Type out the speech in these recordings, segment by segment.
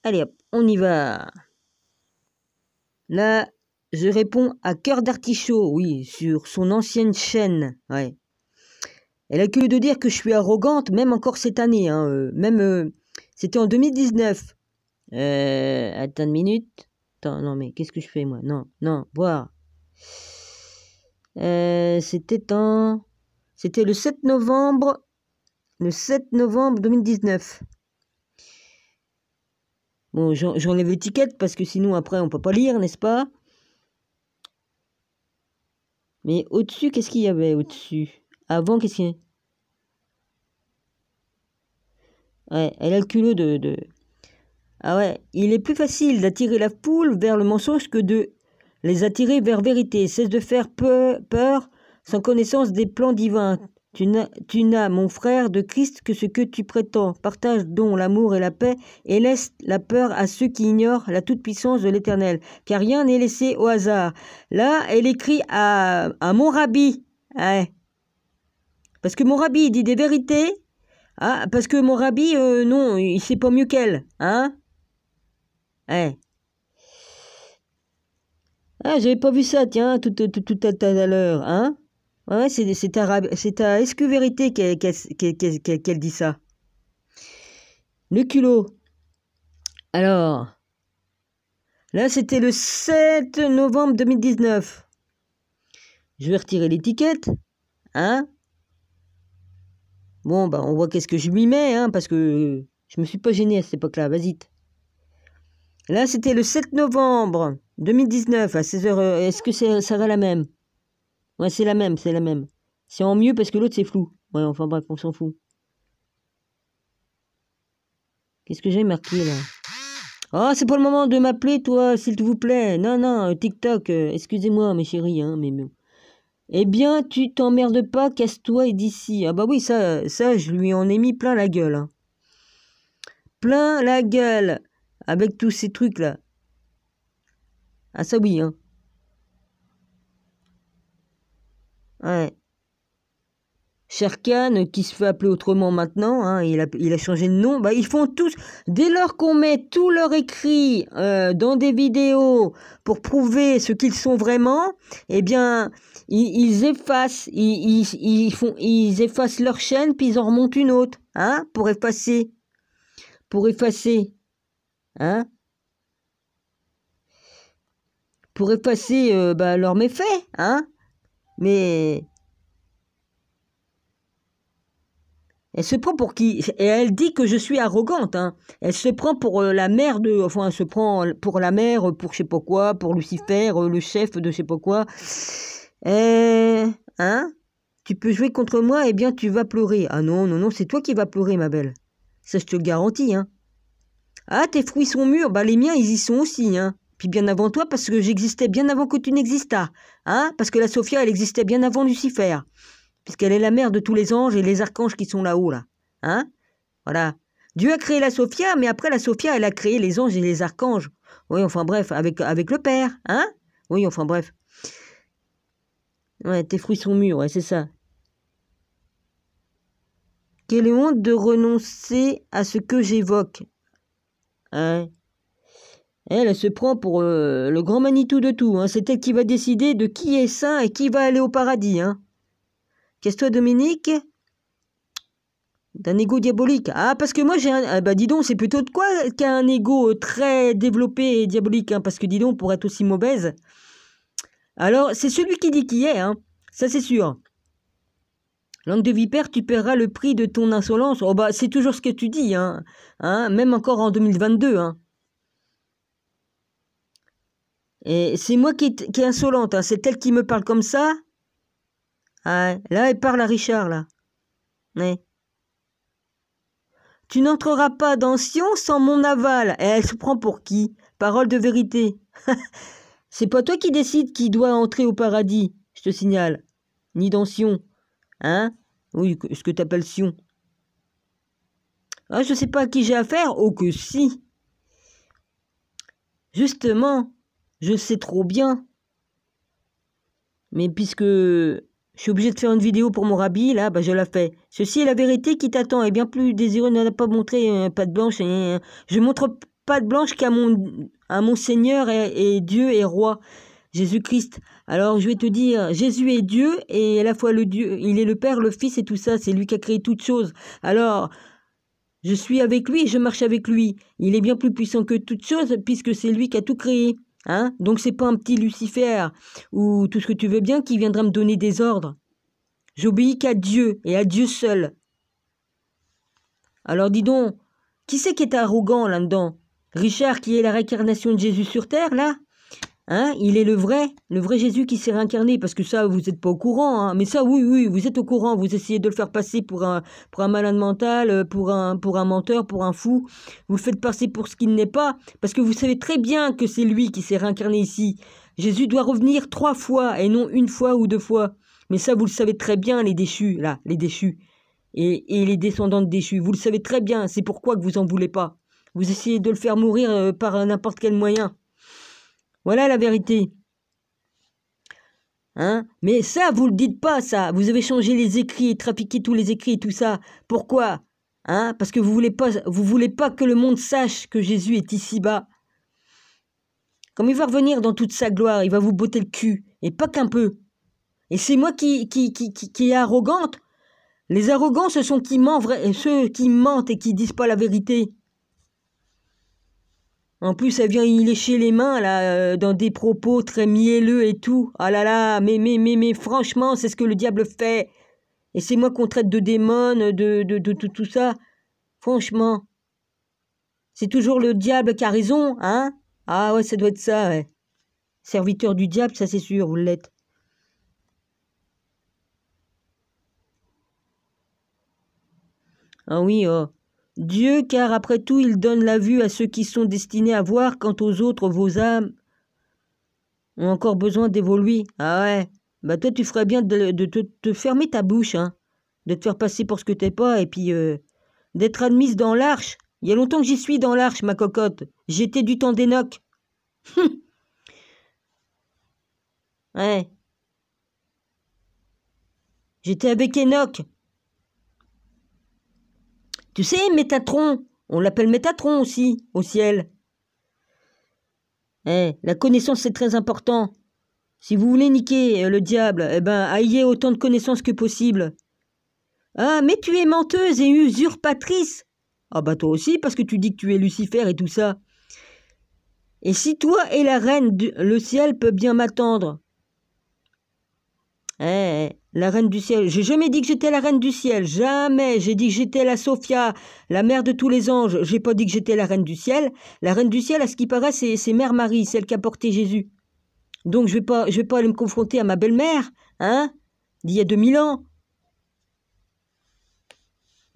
Allez hop, on y va. Là, je réponds à Cœur d'Artichaut, oui, sur son ancienne chaîne, ouais. Elle a que de dire que je suis arrogante, même encore cette année, hein, c'était en 2019. Attends une minute. Attends, non mais qu'est-ce que je fais moi? Non, boire. C'était le 7 novembre. Le 7 novembre 2019. Bon, j'enlève l'étiquette parce que sinon après on peut pas lire, n'est-ce pas? Mais au-dessus, qu'est-ce qu'il y avait au-dessus? Avant, qu'est-ce qu'il y avait? Ouais, elle a le culot de... Ah ouais, il est plus facile d'attirer la foule vers le mensonge que de les attirer vers vérité. Cesse de faire peur sans connaissance des plans divins. Tu n'as, mon frère, de Christ que ce que tu prétends. Partage donc l'amour et la paix et laisse la peur à ceux qui ignorent la toute-puissance de l'Éternel. Car rien n'est laissé au hasard. Là, elle écrit à mon rabbi. Ouais. Parce que mon rabbi dit des vérités. Ah, parce que mon rabbi, non, il sait pas mieux qu'elle. Hein? Ouais. Ah, j'avais pas vu ça, tiens, tout à l'heure, hein? Ouais, c'est à Est-ce que vérité qu'elle dit ça? Le culot. Alors, là, c'était le 7 novembre 2019. Je vais retirer l'étiquette, hein? Bon, bah, on voit qu'est-ce que je lui mets, hein, parce que je me suis pas gêné à cette époque-là, vas-y. Là, c'était le 7 novembre 2019 à 16h. Est-ce que ça va la même? Ouais, c'est la même. C'est en mieux parce que l'autre, c'est flou. Ouais, enfin bref, on s'en fout. Qu'est-ce que j'ai marqué, là? Oh, c'est pas le moment de m'appeler, toi, s'il vous plaît. Non, TikTok, excusez-moi, mes chéris, hein, mais bon. Eh bien, tu t'emmerdes pas, casse-toi et d'ici. Ah bah oui, ça, je lui en ai mis plein la gueule. Hein. Plein la gueule. Avec tous ces trucs-là. Ah ça oui, hein. Ouais. Sherkan, qui se fait appeler autrement maintenant, hein, il a changé de nom, bah, ils font tous, dès lors qu'on met tout leur écrit dans des vidéos pour prouver ce qu'ils sont vraiment, eh bien, ils effacent, ils effacent leur chaîne, puis ils en remontent une autre, hein, pour effacer, hein, pour effacer bah, leurs méfaits, hein, mais... Elle se prend pour qui? Et elle dit que je suis arrogante, hein. Elle se prend pour la mère de... Enfin, elle se prend pour la mère, pour je sais pas quoi, pour Lucifer, le chef de je sais pas quoi. Hein? Tu peux jouer contre moi, eh bien tu vas pleurer. Ah non, c'est toi qui vas pleurer, ma belle. Ça, je te le garantis, hein. Ah, tes fruits sont mûrs, bah les miens, ils y sont aussi, hein. Puis bien avant toi, parce que j'existais bien avant que tu n'existas. Hein? Parce que la Sophia, elle existait bien avant Lucifer. Puisqu'elle est la mère de tous les anges et les archanges qui sont là-haut, là. Hein? Voilà. Dieu a créé la Sophia, mais après la Sophia, elle a créé les anges et les archanges. Oui, enfin bref, avec le Père, hein? Oui, enfin bref. Ouais, tes fruits sont mûrs, ouais, c'est ça. Quelle honte de renoncer à ce que j'évoque. Hein? Elle se prend pour le grand Manitou de tout. Hein. C'est elle qui va décider de qui est saint et qui va aller au paradis. Hein. Qu'est-ce que toi, Dominique? D'un ego diabolique. Ah, parce que moi, j'ai un... Ah bah, dis donc, c'est plutôt de quoi qu'un ego très développé et diabolique, hein, parce que dis donc, pour être aussi mauvaise. Alors, c'est celui qui dit qui est, hein. Ça, c'est sûr. Langue de vipère, tu paieras le prix de ton insolence. Oh, bah, c'est toujours ce que tu dis, hein. Même encore en 2022, hein. Et c'est moi qui est insolente, hein. C'est elle qui me parle comme ça. Ah, là, elle parle à Richard, là. Ouais. Tu n'entreras pas dans Sion sans mon aval. Et elle se prend pour qui? Parole de vérité. C'est pas toi qui décides qui doit entrer au paradis, je te signale. Ni dans Sion. Hein? Oui, ce que t'appelles Sion. Ah, je sais pas à qui j'ai affaire. Oh que si. Justement, je sais trop bien. Mais puisque je suis obligé de faire une vidéo pour mon rabbi, là, bah je la fais. Ceci est la vérité qui t'attend, et bien plus désireux ne l'a pas montré, patte blanche, et je montre patte blanche à mon Seigneur et Dieu et Roi, Jésus-Christ. Alors je vais te dire, Jésus est Dieu et à la fois le Dieu, il est le Père, le Fils et tout ça, c'est lui qui a créé toutes choses. Alors, je suis avec lui et je marche avec lui. Il est bien plus puissant que toutes choses puisque c'est lui qui a tout créé. Hein? Donc c'est pas un petit Lucifer ou tout ce que tu veux bien qui viendra me donner des ordres. J'obéis qu'à Dieu et à Dieu seul. Alors dis donc, qui c'est qui est arrogant là-dedans? Richard qui est la réincarnation de Jésus sur terre là? Hein? Il est le vrai Jésus qui s'est réincarné, parce que ça, vous n'êtes pas au courant, hein. Mais ça, oui, vous êtes au courant, vous essayez de le faire passer pour un malade mental, pour un menteur, pour un fou, vous le faites passer pour ce qu'il n'est pas, parce que vous savez très bien que c'est lui qui s'est réincarné ici. Jésus doit revenir 3 fois, et non 1 fois ou 2 fois. Mais ça, vous le savez très bien, les déchus, là, les déchus, et les descendants de déchus, vous le savez très bien, c'est pourquoi que vous en voulez pas. Vous essayez de le faire mourir par n'importe quel moyen. Voilà la vérité. Hein? Mais ça, vous le dites pas, ça. Vous avez changé les écrits, trafiqué tous les écrits et tout ça. Pourquoi? Hein? Parce que vous voulez pas que le monde sache que Jésus est ici-bas. Comme il va revenir dans toute sa gloire, il va vous botter le cul. Et pas qu'un peu. Et c'est moi qui est arrogante. Les arrogants, ce sont ceux qui mentent et qui disent pas la vérité. En plus, elle vient y lécher les mains, là, dans des propos très mielleux et tout. Ah là là, mais franchement, c'est ce que le diable fait. Et c'est moi qu'on traite de démon, de tout ça. Franchement. C'est toujours le diable qui a raison, hein? Ah ouais, ça doit être ça, ouais. Serviteur du diable, ça c'est sûr, vous l'êtes. Ah oui, oh. Dieu, car après tout, il donne la vue à ceux qui sont destinés à voir, quant aux autres, vos âmes ont encore besoin d'évoluer. Ah ouais, bah toi tu ferais bien de te fermer ta bouche, hein, de te faire passer pour ce que t'es pas, et puis d'être admise dans l'arche. Il y a longtemps que j'y suis dans l'arche, ma cocotte. J'étais du temps d'Enoch. Ouais. J'étais avec Enoch. Tu sais, Métatron, on l'appelle Métatron aussi, au ciel. La connaissance c'est très important. Si vous voulez niquer le diable, eh ben, ayez autant de connaissances que possible. Ah, mais tu es menteuse et usurpatrice. Ah bah toi aussi, parce que tu dis que tu es Lucifer et tout ça. Et si toi et la reine, le ciel peut bien m'attendre. La reine du ciel. J'ai jamais dit que j'étais la reine du ciel. Jamais. J'ai dit que j'étais la Sophia, la mère de tous les anges. J'ai pas dit que j'étais la reine du ciel. La reine du ciel, à ce qui paraît, c'est Mère Marie, celle qui a porté Jésus. Donc je vais pas aller me confronter à ma belle-mère, hein, d'il y a 2000 ans.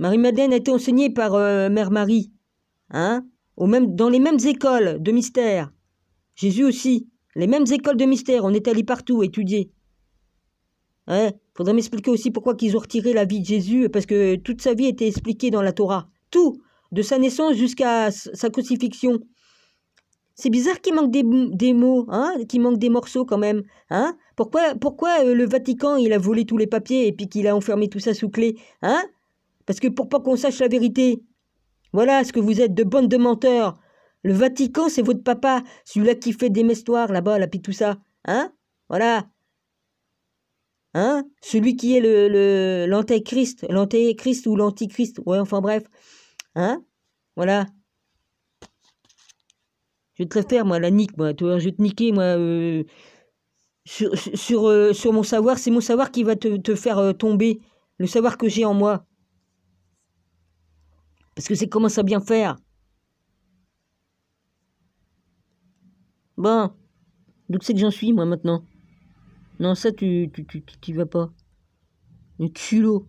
Marie-Madeleine a été enseignée par Mère Marie, hein, dans les mêmes écoles de mystère. Jésus aussi, les mêmes écoles de mystère, on est allé partout étudier. Faudrait m'expliquer aussi pourquoi qu'ils ont retiré la vie de Jésus, parce que toute sa vie était expliquée dans la Torah. Tout, de sa naissance jusqu'à sa crucifixion. C'est bizarre qu'il manque des mots, hein, qu'il manque des morceaux quand même, hein. Pourquoi le Vatican, il a volé tous les papiers et puis qu'il a enfermé tout ça sous clé, hein? Parce que pour pas qu'on sache la vérité. Voilà ce que vous êtes, de bandes de menteurs. Le Vatican, c'est votre papa, celui-là qui fait des mestoirs là-bas, là, puis tout ça, hein? Voilà. Hein? Celui qui est l'antéchrist ou l'antichrist, ouais, enfin bref, hein? Voilà. Je vais te le faire, moi, la nique, moi. Tu vois, je vais te niquer, moi. Sur mon savoir, c'est mon savoir qui va te faire tomber. Le savoir que j'ai en moi. Parce que c'est comment ça bien faire. Bon. D'où c'est que j'en suis, moi, maintenant? Non, ça, tu vas pas. Le culot.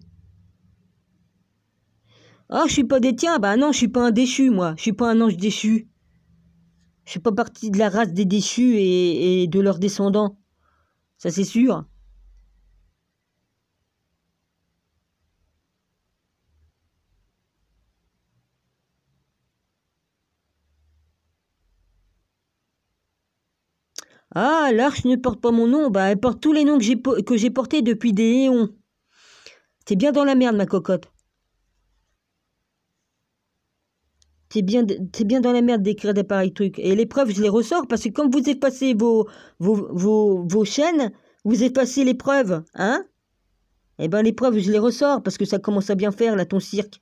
Ah, je suis pas des tiens. Bah non, je suis pas un déchu, moi. Je suis pas un ange déchu. Je fais pas partie de la race des déchus et de leurs descendants. Ça, c'est sûr. Ah, l'arche ne porte pas mon nom. Bah, elle porte tous les noms que j'ai portés depuis des éons. T'es bien dans la merde, ma cocotte. t'es bien dans la merde d'écrire des pareils trucs. Et les preuves, je les ressors parce que comme vous effacez vos chaînes, vous effacez les preuves, hein? Eh ben, les preuves, je les ressors parce que ça commence à bien faire, là, ton cirque.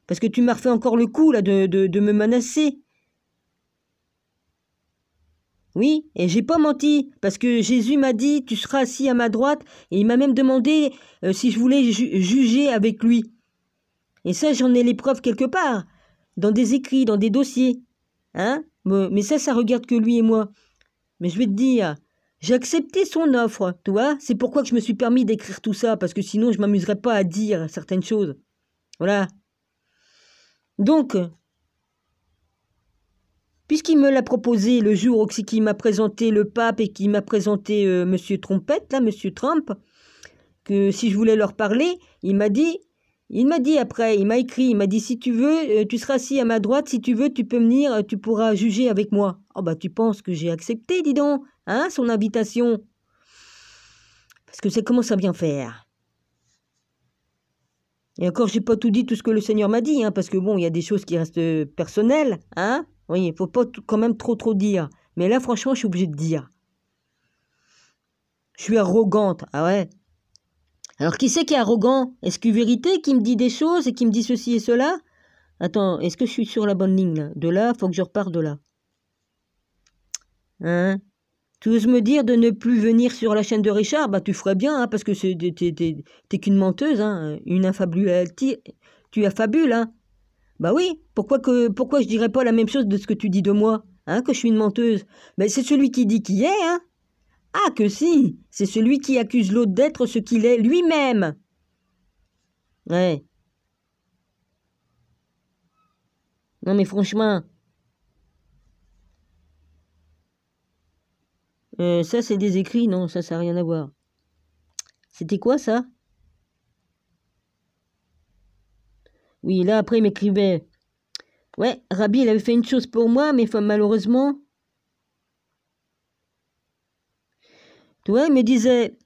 Parce que tu m'as refait encore le coup, là, de me menacer. Oui, et j'ai pas menti, parce que Jésus m'a dit, tu seras assis à ma droite, et il m'a même demandé si je voulais juger avec lui. Et ça, j'en ai les preuves quelque part, dans des écrits, dans des dossiers. Hein? Mais ça regarde que lui et moi. Mais je vais te dire, j'ai accepté son offre, tu vois. C'est pourquoi que je me suis permis d'écrire tout ça, parce que sinon, je m'amuserais pas à dire certaines choses. Voilà. Donc, puisqu'il me l'a proposé le jour où il m'a présenté le pape et qu'il m'a présenté Monsieur Trompette, là, Monsieur Trump, que si je voulais leur parler, il m'a dit après, il m'a écrit, il m'a dit si tu veux, tu seras assis à ma droite, si tu veux, tu peux venir, tu pourras juger avec moi. Oh bah tu penses que j'ai accepté, dis donc, hein, son invitation. Parce que ça commence à bien faire. Et encore, j'ai pas tout dit, tout ce que le Seigneur m'a dit, hein, parce que bon, il y a des choses qui restent personnelles, hein. Oui, il faut pas quand même trop dire. Mais là, franchement, je suis obligée de dire. Je suis arrogante, ah ouais. Alors, qui c'est qui est arrogant? Est-ce que Vérité qui me dit des choses et qui me dit ceci et cela? Attends, est-ce que je suis sur la bonne ligne, là? De là, faut que je reparte de là. Hein? Tu oses me dire de ne plus venir sur la chaîne de Richard? Bah, tu ferais bien, hein, parce que t'es qu'une menteuse, hein, une affabule. Tu affabules, hein. Bah oui, pourquoi je dirais pas la même chose de ce que tu dis de moi, hein, que je suis une menteuse? Mais c'est celui qui dit qui est, hein? Ah, que si, c'est celui qui accuse l'autre d'être ce qu'il est lui-même. Ouais. Non mais franchement, ça c'est des écrits, non, ça n'a rien à voir. C'était quoi ça? Oui, là après il m'écrivait. Ouais, Rabbi, il avait fait une chose pour moi, mais malheureusement. Tu vois, il me disait,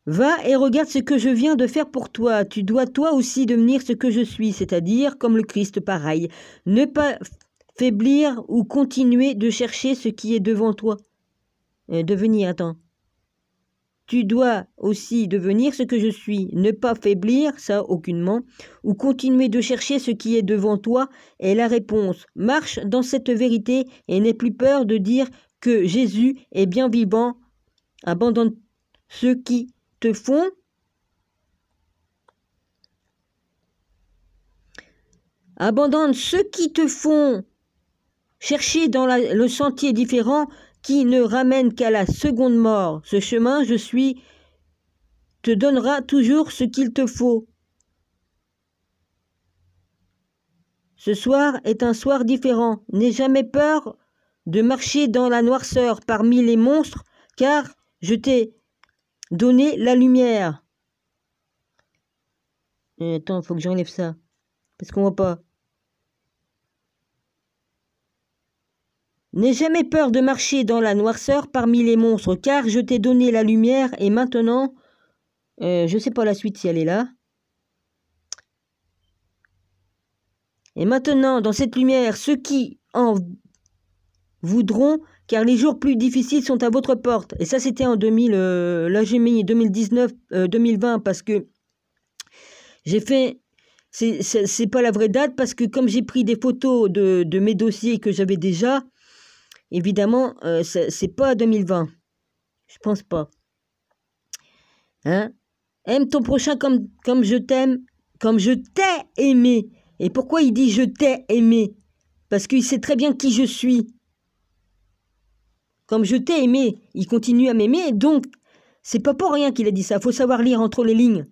va et regarde ce que je viens de faire pour toi. Tu dois toi aussi devenir ce que je suis, c'est-à-dire comme le Christ pareil. Ne pas faiblir ou continuer de chercher ce qui est devant toi. Devenir, attends. Tu dois aussi devenir ce que je suis, ne pas faiblir, ça aucunement, ou continuer de chercher ce qui est devant toi, est la réponse. Marche dans cette vérité et n'aie plus peur de dire que Jésus est bien vivant. Abandonne ceux qui te font. Abandonne ceux qui te font chercher dans le sentier différent qui ne ramène qu'à la seconde mort. Ce chemin, je suis, te donnera toujours ce qu'il te faut. Ce soir est un soir différent. N'aie jamais peur de marcher dans la noirceur parmi les monstres, car je t'ai donné la lumière. Attends, faut que j'enlève ça, parce qu'on voit pas. N'aie jamais peur de marcher dans la noirceur parmi les monstres, car je t'ai donné la lumière, et maintenant, je sais pas la suite si elle est là. Et maintenant, dans cette lumière, ceux qui en voudront, car les jours plus difficiles sont à votre porte. Et ça, c'était en 2000, là j'ai mis 2019, 2020, parce que j'ai fait, c'est pas la vraie date, parce que comme j'ai pris des photos de mes dossiers que j'avais déjà, évidemment, c'est pas 2020. Je pense pas. Hein? Aime ton prochain comme je t'aime, comme je t'ai aimé. Et pourquoi il dit je t'ai aimé? Parce qu'il sait très bien qui je suis. Comme je t'ai aimé, il continue à m'aimer, donc c'est pas pour rien qu'il a dit ça. Faut savoir lire entre les lignes.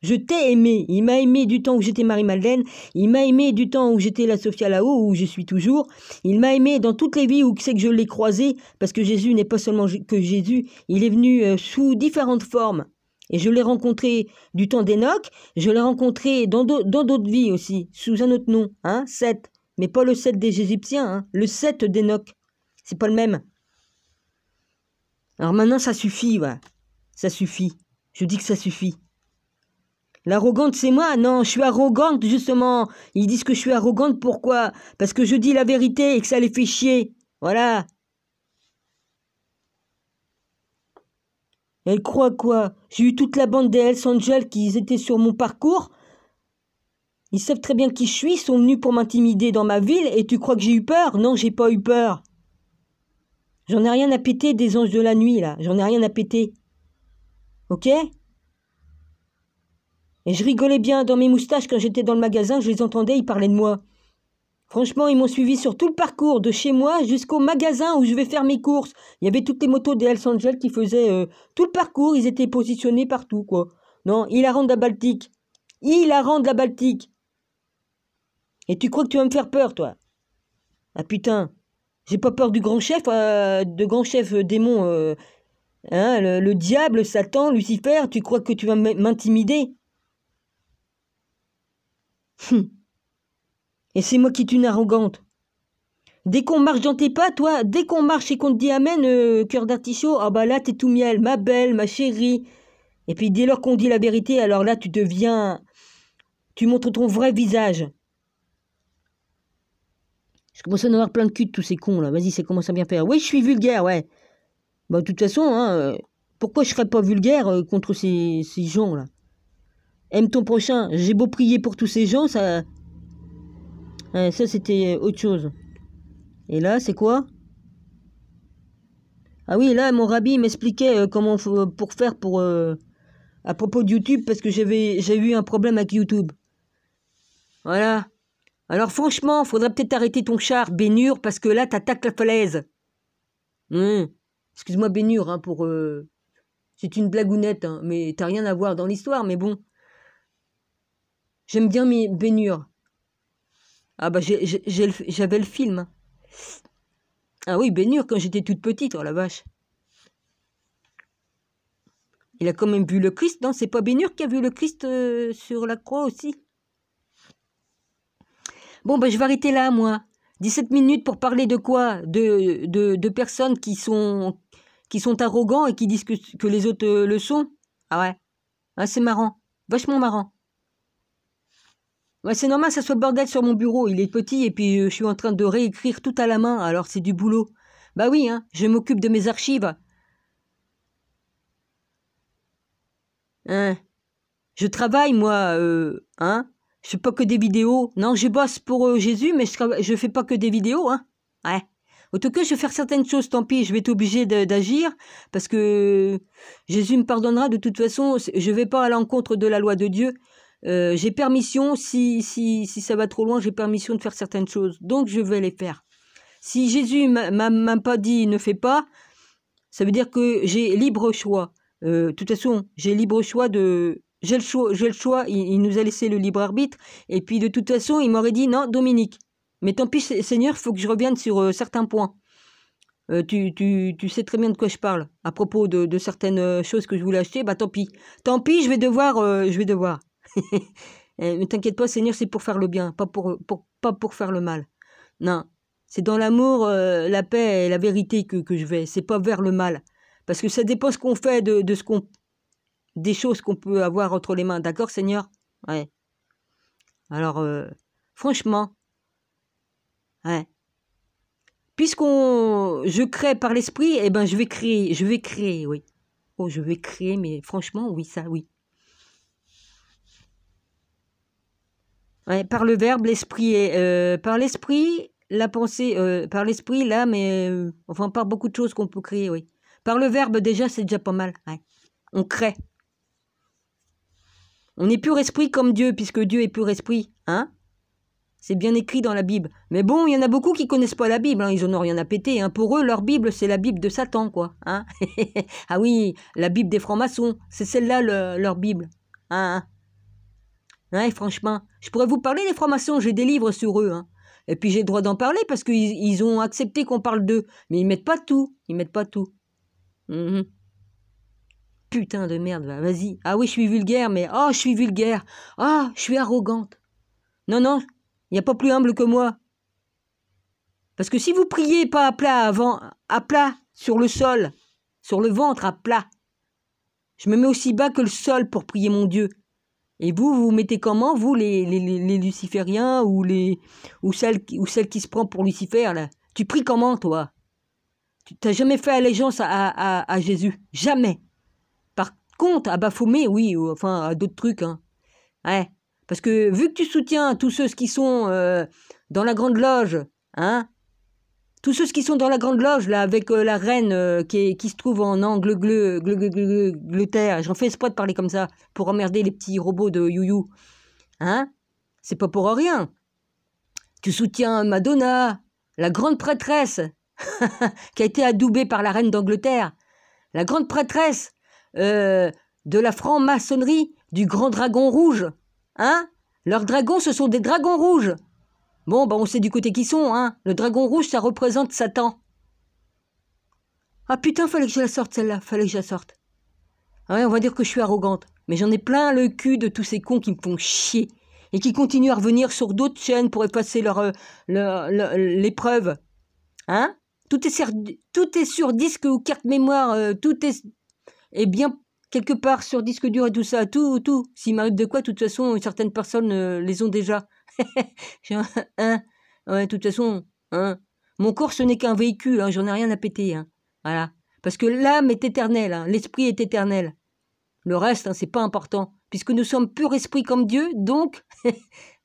Je t'ai aimé. Il m'a aimé du temps où j'étais Marie-Madeleine. Il m'a aimé du temps où j'étais la Sophia là-haut, où je suis toujours. Il m'a aimé dans toutes les vies où c'est que je l'ai croisé, parce que Jésus n'est pas seulement que Jésus. Il est venu sous différentes formes. Et je l'ai rencontré du temps d'Enoch. Je l'ai rencontré dans d'autres vies aussi, sous un autre nom, hein, Seth. Mais pas le Seth des Égyptiens, hein, le Seth d'Enoch. C'est pas le même. Alors maintenant, ça suffit, ouais. Ça suffit. Je dis que ça suffit. L'arrogante, c'est moi? Non, je suis arrogante, justement. Ils disent que je suis arrogante, pourquoi? Parce que je dis la vérité et que ça les fait chier. Voilà. Elle croit quoi? J'ai eu toute la bande des Hells Angels qui étaient sur mon parcours. Ils savent très bien qui je suis, ils sont venus pour m'intimider dans ma ville, et tu crois que j'ai eu peur? Non, j'ai pas eu peur. J'en ai rien à péter des anges de la nuit, là. J'en ai rien à péter. Ok? Et je rigolais bien dans mes moustaches quand j'étais dans le magasin, je les entendais, ils parlaient de moi. Franchement, ils m'ont suivi sur tout le parcours, de chez moi jusqu'au magasin où je vais faire mes courses. Il y avait toutes les motos des Hells Angels qui faisaient tout le parcours, ils étaient positionnés partout, quoi. Non, hilarant de la Baltique. Hilarant de la Baltique. Et tu crois que tu vas me faire peur, toi? Ah putain, j'ai pas peur du grand chef, démon, hein, le diable, Satan, Lucifer, tu crois que tu vas m'intimider? Et c'est moi qui est une arrogante. Dès qu'on marche dans tes pas, toi, dès qu'on marche et qu'on te dit amen, cœur d'artichaut, ah bah là t'es tout miel, ma belle, ma chérie. Et puis dès lors qu'on dit la vérité, alors là tu deviens... Tu montres ton vrai visage. Je commence à en avoir plein de cul de tous ces cons là, vas-y, ça commence à bien faire. Oui, je suis vulgaire, ouais. Bah de toute façon, hein, pourquoi je serais pas vulgaire contre ces gens là? Aime ton prochain, j'ai beau prier pour tous ces gens, ça... Ouais, ça c'était autre chose. Et là, c'est quoi? Ah oui, là, mon rabbi m'expliquait comment pour faire pour à propos de YouTube parce que j'ai eu un problème avec YouTube. Voilà. Alors franchement, faudrait peut-être arrêter ton char, Bénur, parce que là, t'attaques la falaise. Excuse-moi, Bénur, hein, pour... c'est une blagounette, hein, mais t'as rien à voir dans l'histoire, mais bon. J'aime bien Bénur. Ah bah, j'avais le film. Ah oui, Bénur, quand j'étais toute petite, oh la vache. Il a quand même vu le Christ, non? C'est pas Bénur qui a vu le Christ sur la croix aussi? Bon, ben je vais arrêter là, moi. 17 minutes pour parler de quoi? De personnes qui sont arrogants et qui disent que les autres le sont? Ah ouais. Ah, c'est marrant. Vachement marrant. Ouais, c'est normal, ça soit le bordel sur mon bureau. Il est petit et puis je suis en train de réécrire tout à la main, alors c'est du boulot. Bah oui, hein, je m'occupe de mes archives. Hein. Je travaille, moi, hein. Je fais pas que des vidéos. Non, je bosse pour Jésus, mais je fais pas que des vidéos, hein. Ouais. En tout cas, je vais faire certaines choses, tant pis, je vais être obligé d'agir, parce que Jésus me pardonnera, de toute façon, je vais pas à l'encontre de la loi de Dieu. J'ai permission, si ça va trop loin, j'ai permission de faire certaines choses. Donc, je vais les faire. Si Jésus m'a pas dit ne fais pas, ça veut dire que j'ai libre choix. De toute façon, j'ai libre choix de... J'ai le choix, il nous a laissé le libre arbitre. Et puis, de toute façon, il m'aurait dit non, Dominique. Mais tant pis, Seigneur, il faut que je revienne sur certains points. Tu sais très bien de quoi je parle. À propos de certaines choses que je voulais acheter, bah tant pis. Tant pis, je vais devoir. Mais t'inquiète pas, Seigneur, c'est pour faire le bien, pas pour faire le mal. Non, c'est dans l'amour, la paix et la vérité que je vais. C'est pas vers le mal. Parce que ça dépend ce qu'on fait des choses qu'on peut avoir entre les mains. D'accord, Seigneur? Ouais. Alors, franchement, ouais. Je crée par l'esprit, eh ben je vais créer, oui. Oh, je vais créer, mais franchement, oui, ça, oui. Ouais, par le verbe, l'esprit, par l'esprit, la pensée, par l'esprit, là, mais enfin, par beaucoup de choses qu'on peut créer, oui. Par le verbe, déjà, c'est déjà pas mal, ouais. On crée. On est pur esprit comme Dieu, puisque Dieu est pur esprit, hein? C'est bien écrit dans la Bible. Mais bon, il y en a beaucoup qui connaissent pas la Bible, hein, ils en ont rien à péter. Hein. Pour eux, leur Bible, c'est la Bible de Satan, quoi. Hein. Ah oui, la Bible des francs-maçons, c'est celle-là, leur Bible. Hein. Ouais, franchement, je pourrais vous parler des francs-maçons, j'ai des livres sur eux. Hein. Et puis j'ai le droit d'en parler parce qu'ils ont accepté qu'on parle d'eux. Mais ils mettent pas tout, Putain de merde, vas-y. Ah oui, je suis vulgaire, mais... Oh, je suis vulgaire. Ah, je suis arrogante. Non, non, il n'y a pas plus humble que moi. Parce que si vous priez pas à plat, sur le sol, sur le ventre, à plat, je me mets aussi bas que le sol pour prier mon Dieu. Et vous, vous mettez comment, vous, les lucifériens ou celles qui se prend pour Lucifer, là? Tu pries comment, toi? Tu n'as jamais fait allégeance à Jésus. Jamais. Par contre, à Baphomet, oui, ou, enfin, à d'autres trucs, hein. Ouais. Parce que vu que tu soutiens tous ceux qui sont dans la Grande Loge, hein, tous ceux qui sont dans la Grande Loge, là, avec la reine qui se trouve en Angleterre, j'en fais exprès de parler comme ça, pour emmerder les petits robots de Youyou, hein, c'est pas pour rien. Tu soutiens Madonna, la grande prêtresse, qui a été adoubée par la reine d'Angleterre, la grande prêtresse de la franc-maçonnerie, du grand dragon rouge, hein. Leurs dragons, ce sont des dragons rouges. Bon, bah on sait du côté qui sont, hein. Le dragon rouge, ça représente Satan. Ah putain, fallait que je la sorte celle-là, fallait que je la sorte. Ah ouais, on va dire que je suis arrogante, mais j'en ai plein le cul de tous ces cons qui me font chier et qui continuent à revenir sur d'autres chaînes pour effacer les preuves. Hein? Tout est sur disque ou carte mémoire, tout est bien quelque part sur disque dur et tout ça, tout. S'il m'arrive de quoi, de toute façon, certaines personnes les ont déjà. Hein? Ouais, de toute façon, hein? Mon corps, ce n'est qu'un véhicule, hein, j'en ai rien à péter, hein. Voilà. Parce que l'âme est éternelle, hein, l'esprit est éternel. Le reste, hein, c'est pas important, puisque nous sommes pur esprit comme Dieu, donc,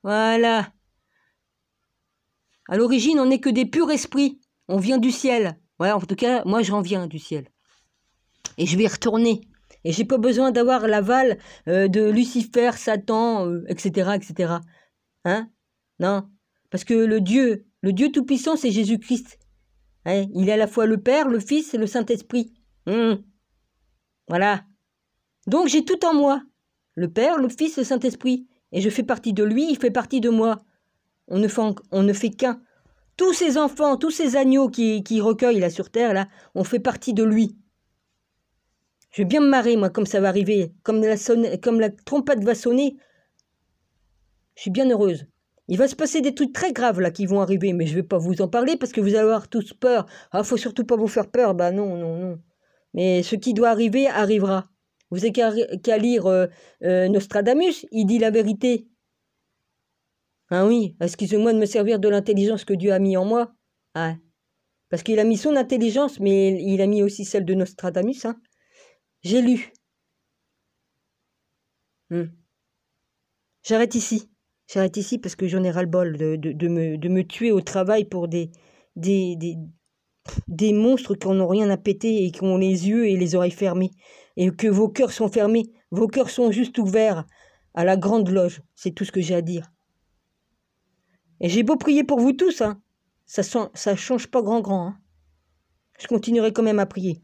voilà. À l'origine, on n'est que des purs esprits. On vient du ciel. Ouais, en tout cas, moi, j'en viens du ciel. Et je vais y retourner. Et j'ai pas besoin d'avoir l'aval de Lucifer, Satan, etc., etc. Hein? Non. Parce que le Dieu Tout-Puissant, c'est Jésus-Christ. Hein? Il est à la fois le Père, le Fils et le Saint-Esprit. Voilà. Donc, j'ai tout en moi. Le Père, le Fils et le Saint-Esprit. Et je fais partie de lui, il fait partie de moi. On ne fait qu'un. Tous ces enfants, tous ces agneaux qui recueillent là sur terre, là, on fait partie de lui. Je vais bien me marrer, moi, comme ça va arriver. Comme la trompette va sonner. Je suis bien heureuse. Il va se passer des trucs très graves, là, qui vont arriver, mais je ne vais pas vous en parler parce que vous allez avoir tous peur. Ah, faut surtout pas vous faire peur. Bah non. Mais ce qui doit arriver, arrivera. Vous n'avez qu'à lire Nostradamus, il dit la vérité. Ah oui, excusez-moi de me servir de l'intelligence que Dieu a mis en moi. Ah, parce qu'il a mis son intelligence, mais il a mis aussi celle de Nostradamus. Hein. J'ai lu. J'arrête ici. Parce que j'en ai ras-le-bol de me tuer au travail pour des monstres qui n'ont rien à péter et qui ont les yeux et les oreilles fermés. Et que vos cœurs sont fermés. Vos cœurs sont juste ouverts à la grande loge. C'est tout ce que j'ai à dire. Et j'ai beau prier pour vous tous, hein. Ça change pas grand. Hein. Je continuerai quand même à prier.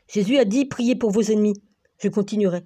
Jésus a dit, priez pour vos ennemis. Je continuerai.